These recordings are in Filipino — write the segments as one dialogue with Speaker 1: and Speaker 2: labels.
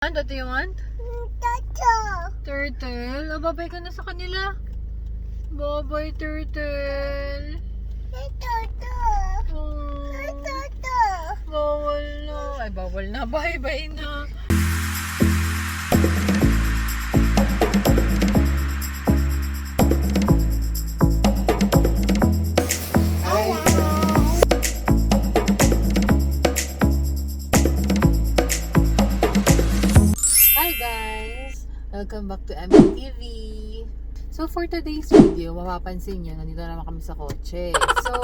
Speaker 1: What do you want?
Speaker 2: Turtle.
Speaker 1: Turtle? Babay ka na sa kanila. Babay, turtle.
Speaker 2: Turtle.
Speaker 1: Oh,
Speaker 2: Turtle.
Speaker 1: bawal na. Ay, bawal na. Bye-bye na. Hi guys! Welcome back to EMIAN TV. So for today's video, mapapansin nyo, nandito na naman kami sa kotse. So,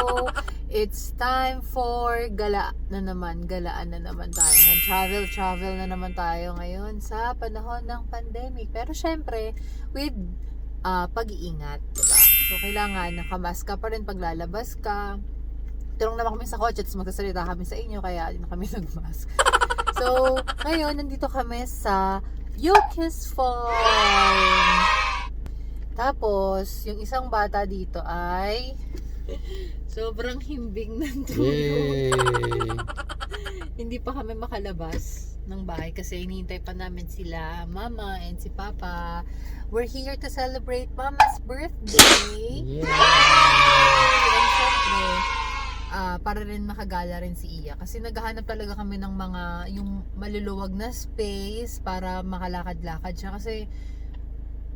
Speaker 1: it's time for galaan na naman tayo. Travel na naman tayo ngayon sa panahon ng pandemic. Pero syempre, with pag-iingat, diba? So, kailangan nakamask ka pa rin pag lalabas ka. Tulong naman kami sa kotse at magsasalita kami sa inyo, kaya hindi na kami nag-mask. So, ngayon, nandito kami sa Yoki's farm. Tapos, yung isang bata dito ay sobrang himbing ng tulog. Hindi pa kami makalabas ng bahay kasi hinihintay pa namin sila, Mama and si Papa. We're here to celebrate Mama's birthday. And syempre, para rin makagala rin si Iya kasi naghahanap talaga kami ng mga yung maluluwag na space para makalakad-lakad siya kasi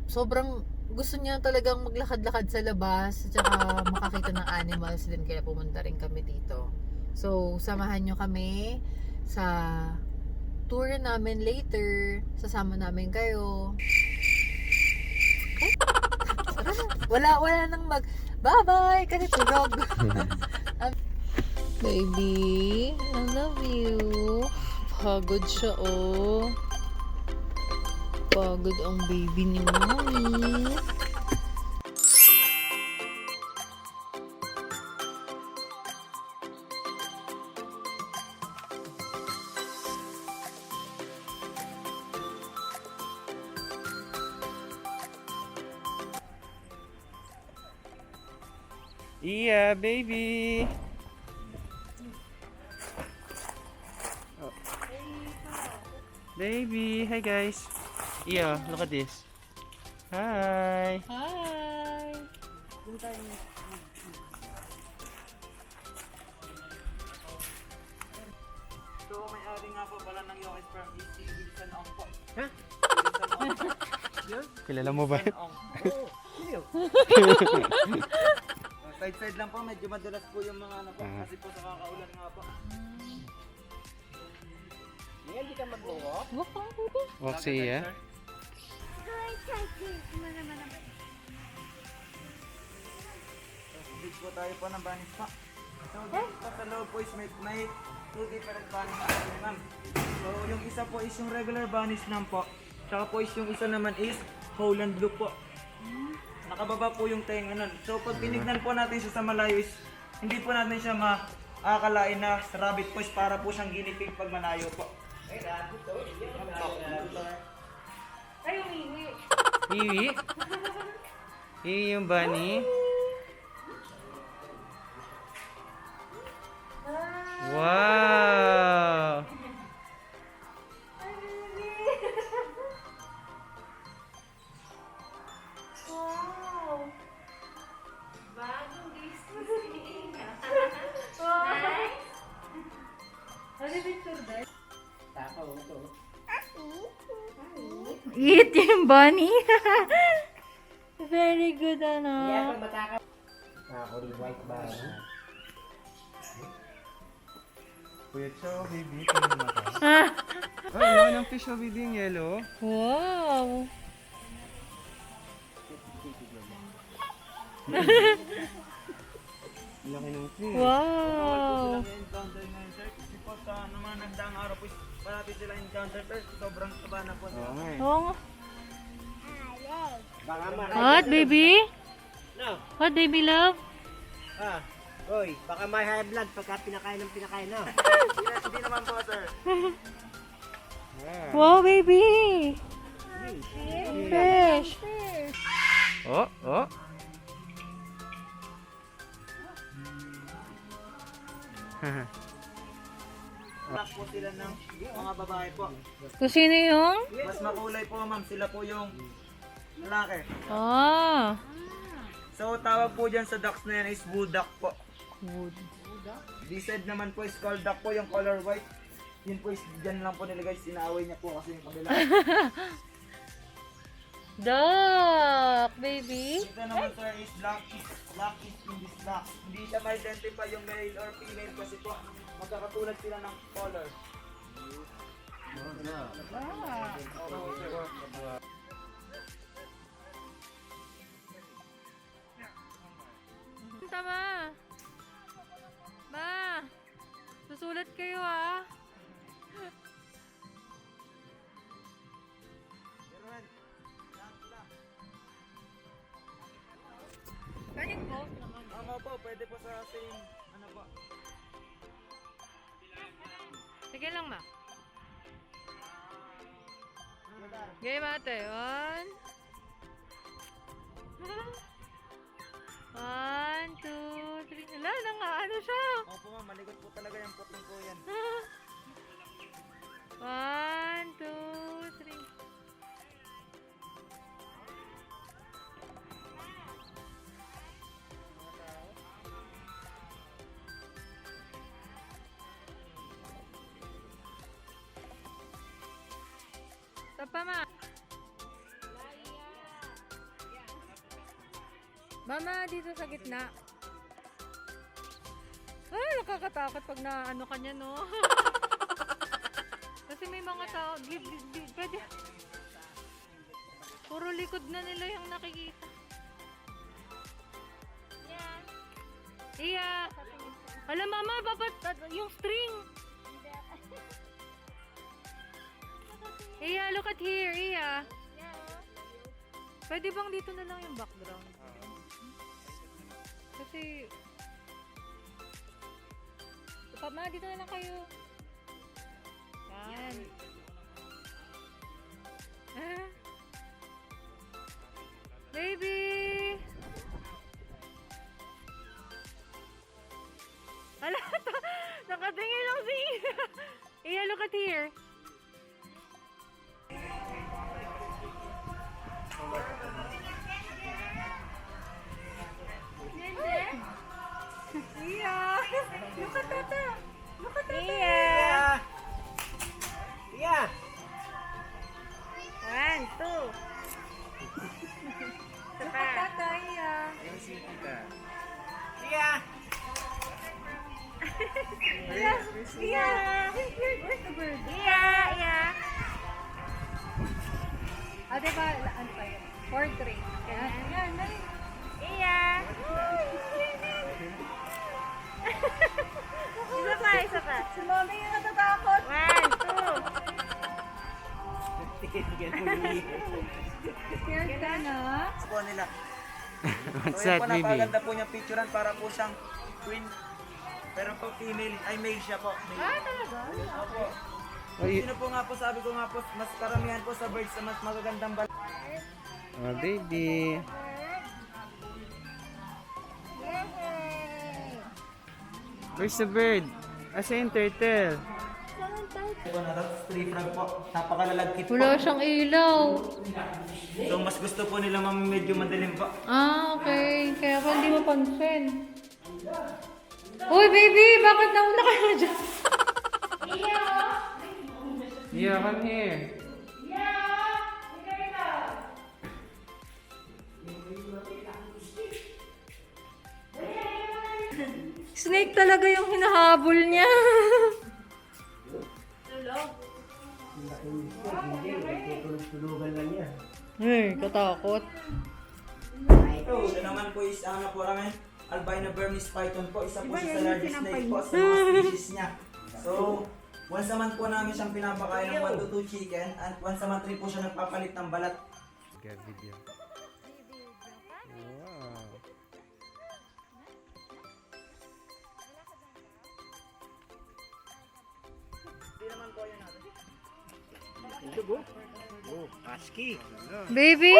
Speaker 1: sobrang gusto niya talagang maglakad-lakad sa labas at saka makakita ng animals din, kaya pumunta rin kami dito. So samahan nyo kami sa tour namin later, sasama namin kayo. Wala nang bye-bye kasi tulog. Baby, I love you. Pagod siya, oh. Pagod ang baby ni Mommy.
Speaker 3: Yeah, baby. Baby, hi guys. Yeah, look at this. Hi.
Speaker 1: Hi!
Speaker 3: So, may-ari nga po pala ng Yoki's Farm is si Wilson Ong po.
Speaker 1: Ha?
Speaker 3: Kilala mo ba? Side-side lang po, medyo madalas po yung mga ano po, kasi po sa kakaulan nga po. Hindi ka mag-walk?
Speaker 1: Walk ka, baby.
Speaker 3: Walk siya. Big po tayo po ng banis pa. So, dito po sa loob po is may two different banis na po, ma'am. So, yung isa po is yung regular banis lang po. Tsaka po is yung isa naman is Holland Blue po. Nakababa po yung tenga nun. So, pag tinignan po natin siya sa malayo is hindi po natin siya maakalain na sa rabbit po is para po siyang guinea pig pag malayo po.
Speaker 1: Ay, umiwi.
Speaker 3: Iwi? Iwi yung bunny? Wow!
Speaker 1: Wow! Bagong gising. Wow! Ano yung picture ba? Eat yung bunny. Very good, ano?
Speaker 3: Kuya Chow, baby, ito yung mata. Ay, laki ng fish, oh, baby, yung yellow.
Speaker 1: Wow!
Speaker 3: Laki ng fish.
Speaker 1: Wow!
Speaker 3: Encounter ngayon, sir. Kasi po sa naman nagdaang araw po, parati sila encounter, sir. Sobrang taba na po.
Speaker 1: Oo nga. What, baby?
Speaker 4: No.
Speaker 1: What, baby love?
Speaker 4: Oy, baka may high blood pagka pinakain, no?
Speaker 3: Hindi naman po, sir.
Speaker 1: Wow, baby! Fish!
Speaker 3: Oh, oh. Black po sila ng mga babae po.
Speaker 1: Kung sino yung?
Speaker 3: Mas makulay po ma'am, sila po yung lalaki.
Speaker 1: Ah.
Speaker 3: So tawag po dyan sa ducks na yan is wood duck po.
Speaker 1: Wood.
Speaker 3: This side naman po is called duck po, yung color white. Yun po is dyan lang po nila guys, inaaway niya po kasi yung kabila.
Speaker 1: Duck, baby.
Speaker 3: Ito naman sir is black is in this black. Hindi siya ma-identify yung male or female kasi po magkakatulad sila ng color.
Speaker 1: Tama. Ma, susulat kayo ah. Kanin po?
Speaker 3: Ako po, pwede po sa same, ano po.
Speaker 1: Sige lang ma. Game ate. 1 2 3. Ala, ano siya?
Speaker 3: Opo ma'am, malikot po talaga yung puting ko yan.
Speaker 1: 1 2 3. Tapa ma. Mama, dito sa gitna. Ay, nakakatakot pag na ka niya, no? Kasi may mga tao, pwede. Puro likod na nila yung nakikita. Iya. Alam, mama, babat yung string. Iya, look at here, Iya. Pwede bang dito na lang yung background? Kasi ma, dito na lang kayo. Yan. Baby! Ala, nakatingin lang si Iya. Iya, look at here. Iya. Look at Tata. Look at Tata. Iya.
Speaker 4: Iya.
Speaker 1: 1 2. Look at Tata, Iya.
Speaker 4: Iya.
Speaker 1: Iya. Iya. Where's the bird? Iya, Iya. Diba, ano pa yun? Portrait. Yan, yan. Iya. Isa pa. Si Mami yung natatakot. 1 2. Scared ka na?
Speaker 3: Po nila.
Speaker 5: What's
Speaker 3: So yun
Speaker 5: that,
Speaker 3: po,
Speaker 5: baby?
Speaker 3: napakaganda po niyang picturean para po siyang queen. Pero po female, ay male siya po. Male.
Speaker 1: Talaga?
Speaker 3: Opo.
Speaker 5: Oy,
Speaker 3: Sino po nga po, sabi ko nga po, mas karamihan po sa birds na mas magagandang balat.
Speaker 5: oh, baby. Where's the bird? Asa yung turtle?
Speaker 3: Po na that's tree frog po. Napakalalagkit po.
Speaker 1: Wala siyang ilaw.
Speaker 3: So mas gusto po nila ma'am medyo madilim po.
Speaker 1: Ah, okay. Kaya pa hindi mapansin. Uy, baby! Bakit nauna kayo dyan?
Speaker 5: Yeah, come here.
Speaker 1: Snake talaga yung hinahabol niya.
Speaker 4: Tulugan lang yan.
Speaker 1: Ay, katakot.
Speaker 3: Ito naman po is ano po namin, albino Burmese python po. Isa po siya sa largest snake po sa mga species niya. So, once a month po namin siyang pinapakain ng 1 to 2 chicken at once a month rin po siya nagpapalit ng balat.
Speaker 5: Got video. Wow.
Speaker 3: Hindi naman po yun natin.
Speaker 4: Ito go. Oh, husky.
Speaker 1: Baby!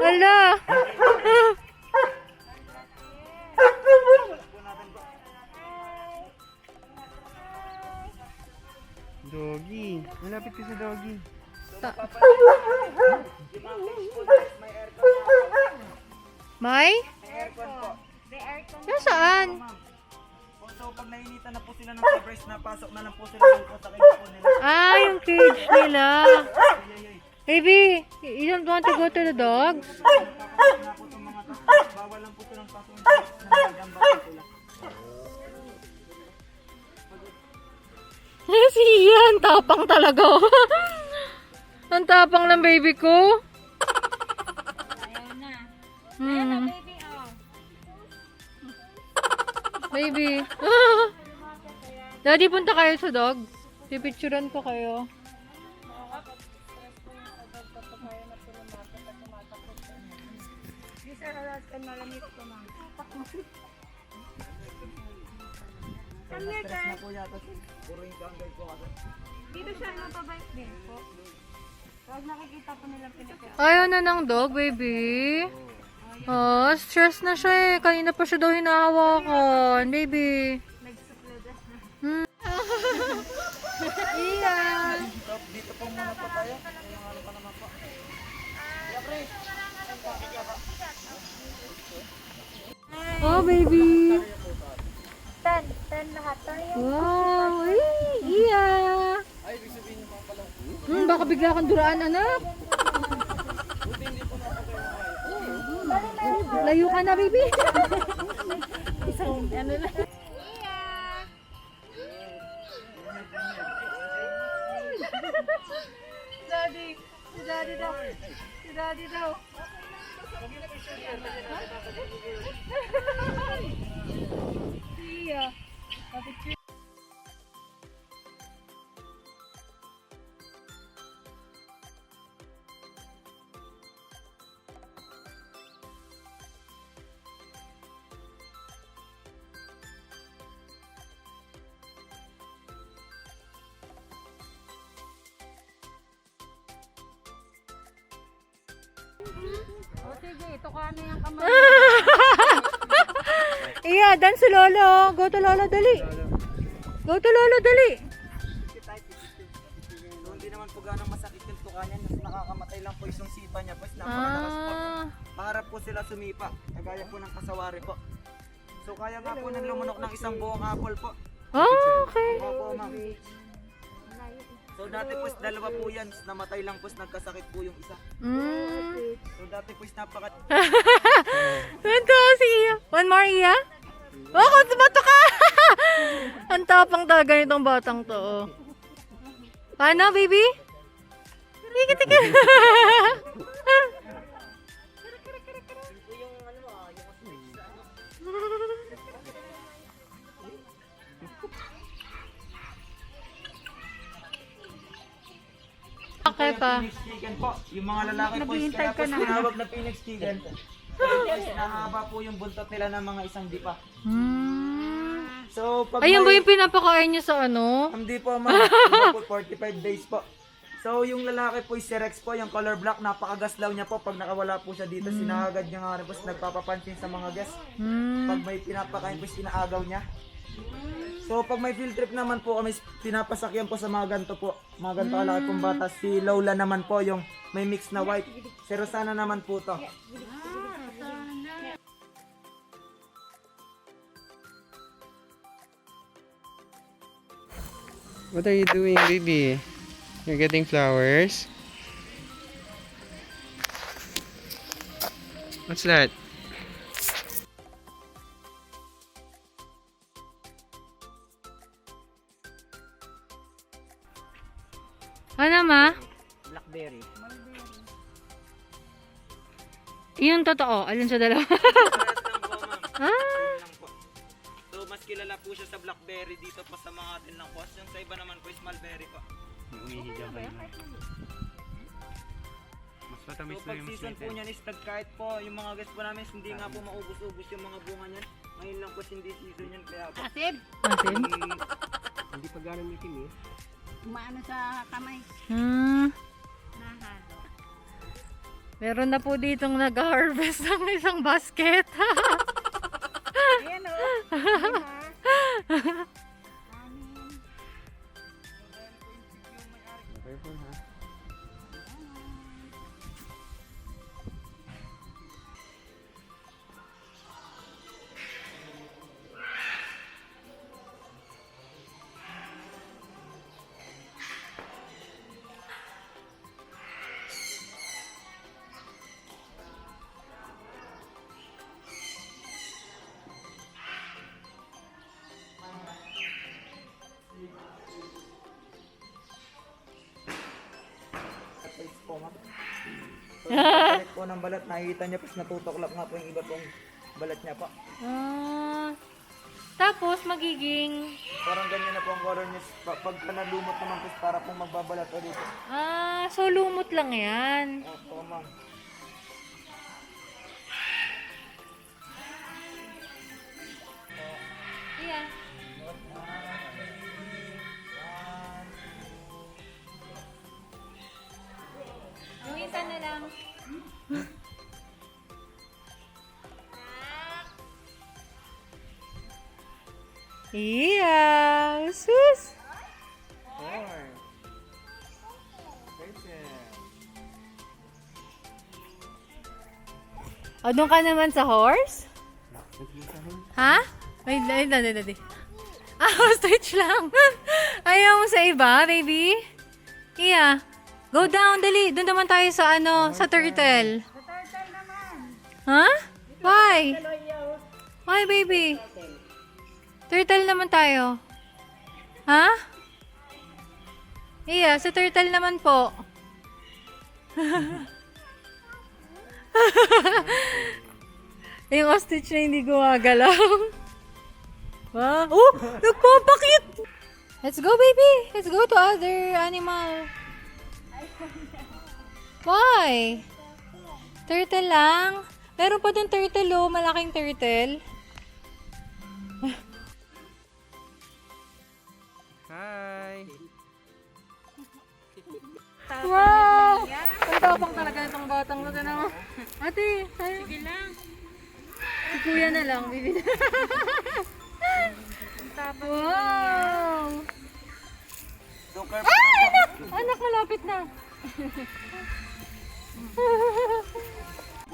Speaker 1: Hala!
Speaker 3: Po natin po.
Speaker 1: bata.
Speaker 3: Yung mga cage po guys, may aircon po.
Speaker 1: May?
Speaker 3: May aircon po.
Speaker 1: Nasaan?
Speaker 3: So pag nainitan na po sila ng sobres, napasok na lang po sila dun po sa cage po nila.
Speaker 1: Ah, yung cage nila.
Speaker 3: Ay.
Speaker 1: Baby, you don't want to go to the dog?
Speaker 3: Napapasok na po itong mga to. Bawal lang po ito ng pasok ng nagagamba po sila.
Speaker 1: Si Ian, tapang talaga. Ang tapang ng baby ko.
Speaker 2: Ayaw na.
Speaker 1: Hmm.
Speaker 2: Baby, oh.
Speaker 1: Baby. Daddy, punta kayo sa dog. Pipicturan ko kayo.
Speaker 2: These are Alaskan Malamute ko, ma'am.
Speaker 3: Stress na po yata. Puro yung jungle po kasi.
Speaker 2: Dito siya napabait din po. Pag nakikita po nila pinapit.
Speaker 1: Ayaw na ng dog, baby. Oh, stress na siya eh. Kanina pa siya daw hinahawakan, baby.
Speaker 2: Nagsupladas na.
Speaker 1: Ian.
Speaker 3: So dito po muna po tayo. Yung ano pa naman po.
Speaker 1: Oh, baby.
Speaker 2: 10 lahat.
Speaker 1: Wow. Iya. Baka bigla kang duraan, anak. Layo ka na, baby. Isang ano lang. Daddy. Si Daddy daw. Si Daddy daw. Iya.
Speaker 2: O sige, ito ka na yung kamay.
Speaker 1: Iya, dance si Lolo. Go to Lolo, dali. Go to Lolo, dali.
Speaker 3: So hindi naman po ganang masakit yung tuka niyan. Mas nakakamatay lang po yung sipa niya. Pues napakalakas po. Maharap po sila sumipa. Kagaya po ng kasawari po. So kaya nga po nang lumunok ng isang buong apple po.
Speaker 1: Okay.
Speaker 3: Opo ma'am. So dati po dalawa po yan. Namatay lang po nagkasakit po yung isa. So dati po napaka...
Speaker 1: Ito si Iya. One more, Iya. Oh, bato ka! Ang tapang talaga nitong batang to. Oh. Paano, baby? Tika. Okay pa.
Speaker 3: Phoenix chicken po. Yung mga lalaki po kaya po tinawag na Phoenix chicken. Kasi nahaba po yung buntot nila ng mga isang dipa. So pag
Speaker 1: Ayun ba
Speaker 3: may-
Speaker 1: yung pinapakain niyo sa ano?
Speaker 3: Hindi po ma'am. Iba po 45 days po. So yung lalaki po si Rex po, yung color black, napakagaslaw niya po. Pag nakawala po siya dito, sinahagad niya nga rin po, nagpapapansin sa mga guests. Pag may pinapakain po, inaagaw niya. So pag may field trip naman po kami, pinapasakyan po sa mga ganito po. Mga ganito kalaki pong bata. Si Lola naman po, yung may mix na white. Si Rosana naman po to.
Speaker 5: What are you doing, baby? You're getting flowers? What's that?
Speaker 1: Ano ma?
Speaker 4: Blackberry.
Speaker 1: Yung totoo, alin sa dalawa?
Speaker 3: Parehas lang po ma'am. Same lang po. So mas kilala po siya sa blackberry dito po sa mga atin lang po. Yung sa iba naman po is mulberry po.
Speaker 5: Umihiga ba yun? Mas
Speaker 3: So
Speaker 5: matamis na
Speaker 3: pag
Speaker 5: yung
Speaker 3: season po
Speaker 5: sweet.
Speaker 3: niyan is kahit po yung mga guests po namin hindi nga po maubos-ubos yung mga bunga niyan. Ngayon lang po hindi season yan kaya po.
Speaker 2: Asid.
Speaker 1: Asin?
Speaker 4: Hindi pa gano'n yung kimi.
Speaker 2: Umaano sa kamay. Nahalo.
Speaker 1: Meron na po ditong nag-harvest ng isang basket.
Speaker 2: Ayan o.
Speaker 5: Careful, ha?
Speaker 3: So, papalit po ng balat, nakikita niya po natutuklap nga po yung iba pong balat niya po.
Speaker 2: Tapos, magiging...
Speaker 3: Parang ganyan na po ang color niya. Pagka nalumot naman po, para pong magbabalat ulit.
Speaker 2: So lumot lang yan.
Speaker 3: Opo, ma'am.
Speaker 2: Yeah. Yung isa na lang.
Speaker 1: Yeah! Sus!
Speaker 3: 4.
Speaker 1: O, doon ka naman sa horse? Ha? Wait, dali. Ostrich lang. Ayaw mo sa iba, baby? Iya. Go down, dali. Doon naman tayo sa sa turtle. Ha? Why? Why, baby? Turtle naman tayo. Ha? Iya, sa turtle naman po. Yung ostrich na hindi gumagalaw. Wow. Oh! Nagpapakit! Let's go, baby! Let's go to other animal. Why? Turtle lang? Meron pa dun turtle, oh. Malaking turtle.
Speaker 5: Hi!
Speaker 1: Wow! Ang tapang talaga itong batang na gano'n. Ate, tayo. Sige lang. Si kuya na lang, bibi. Wow!
Speaker 3: Joker
Speaker 1: Ay, anak! Anak, malapit na.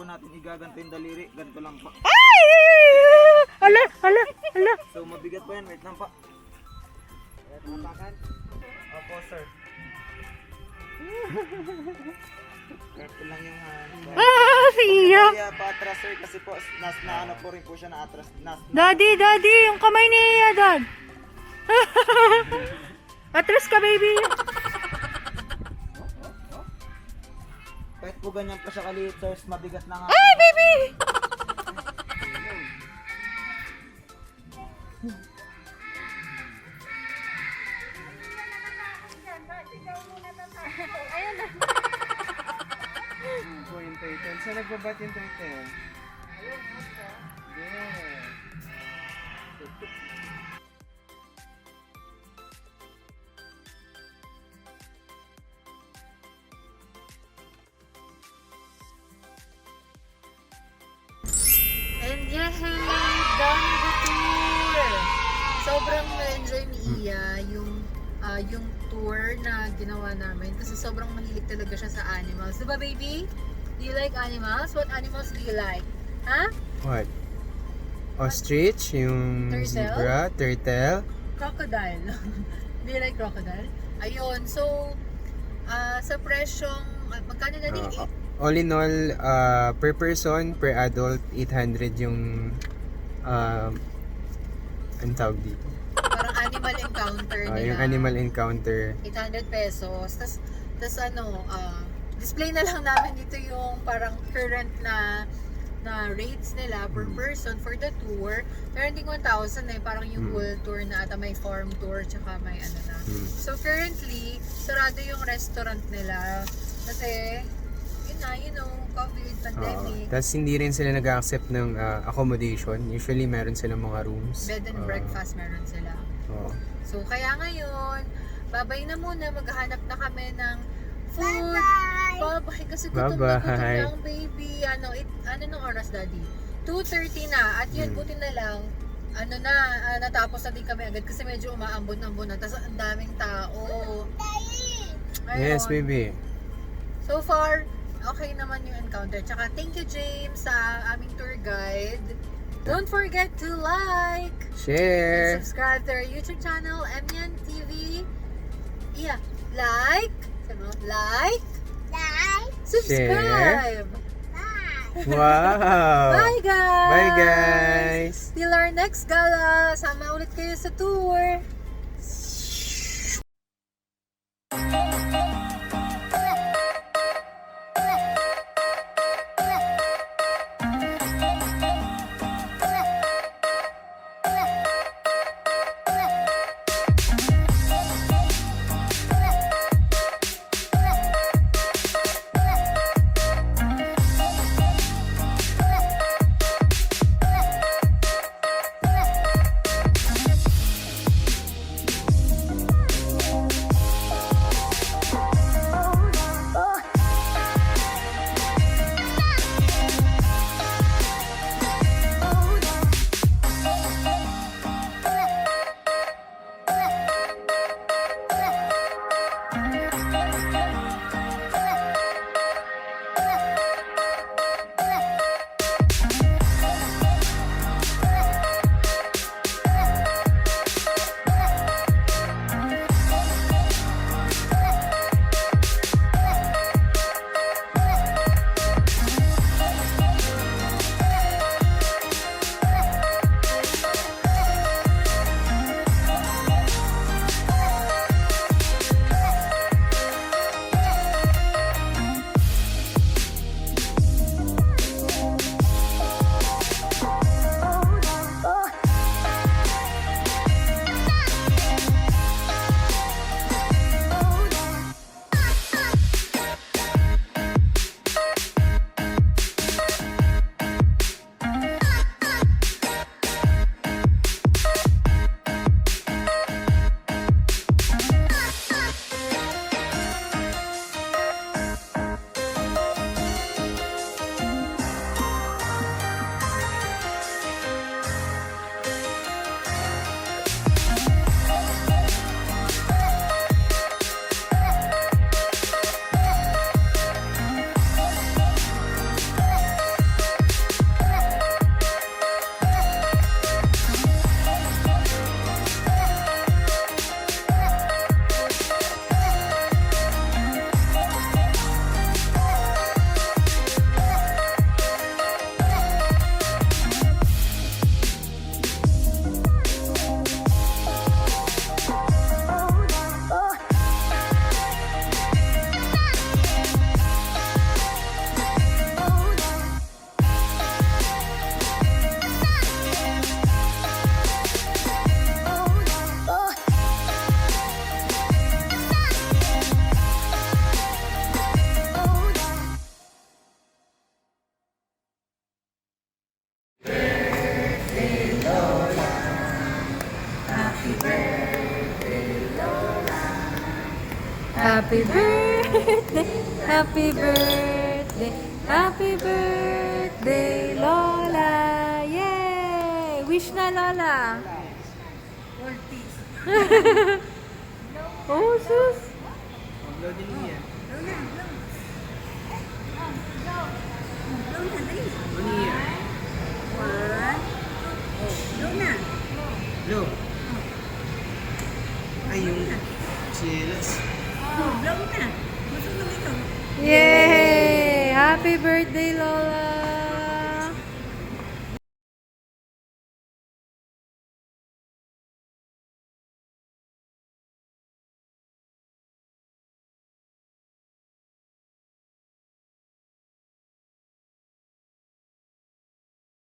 Speaker 3: po natin igaganto yung daliri. Ganito lang po.
Speaker 1: Ay! Ala!
Speaker 3: So mabigat po yan. Wait lang po. Opo, sir. Careful lang yung
Speaker 1: Siya!
Speaker 3: kaya pa-atras, sir, kasi po na po rin po siya na-atras.
Speaker 1: Daddy, yung kamay ni Dad. Atras ka, baby.
Speaker 3: Kahit po ganyan pa siya kaliit, sir, mabigat na nga.
Speaker 1: Ay, baby!
Speaker 5: Po yung turtle. Saan nagbabat yung turtle? Yeah.
Speaker 1: And yeah, done the tour! Sobrang na-enjoy ni Iya yung tour na ginawa namin kasi sobrang mahilig talaga siya sa animals. Diba, baby? Do you like animals? What animals do you like? Ha?
Speaker 5: What? Ostrich, yung
Speaker 1: Turtle?
Speaker 5: zebra, turtle.
Speaker 1: Crocodile. Do you like crocodile? Ayun, so sa presyong magkano na din?
Speaker 5: All in all, per person, per adult, 800 yung ang tawag dito.
Speaker 1: Parang animal encounter nila.
Speaker 5: Yung animal encounter.
Speaker 1: 800 pesos. Tas display na lang namin dito yung parang current na rates nila per person for the tour. Pero hindi 1,000 eh. Parang yung full tour na ata may farm tour tsaka may ano na. So currently, sarado yung restaurant nila. Kasi, yun na, COVID, pandemic.
Speaker 5: Tapos hindi rin sila nag-accept ng accommodation. Usually meron silang mga rooms.
Speaker 1: Bed and breakfast meron sila. So kaya ngayon, babay na muna. Maghahanap na kami ng food. Bye-bye. Kasi gutom na ang baby. Ano nung oras, Daddy? 2:30 na. At yun, buti na lang. Natapos na din kami agad kasi medyo umaambon-ambon na. Tapos ang daming tao. Ayun.
Speaker 5: Yes, baby.
Speaker 1: So far, okay naman yung encounter. Tsaka thank you, James, sa aming tour guide. Don't forget to like
Speaker 5: Share.
Speaker 1: and subscribe to our YouTube channel, EMIAN TV. Yeah, like, subscribe.
Speaker 5: Wow.
Speaker 1: Bye, guys.
Speaker 5: Bye, guys.
Speaker 1: Till our next gala. Sama ulit kayo sa tour. Happy birthday, happy birthday, happy birthday, Lola! Yay! Wish na, Lola! Oh, sus!
Speaker 5: Upload din mo yan. Ano yan? Blow. Ay, yung chilas.
Speaker 1: Yay! Happy birthday, Lola!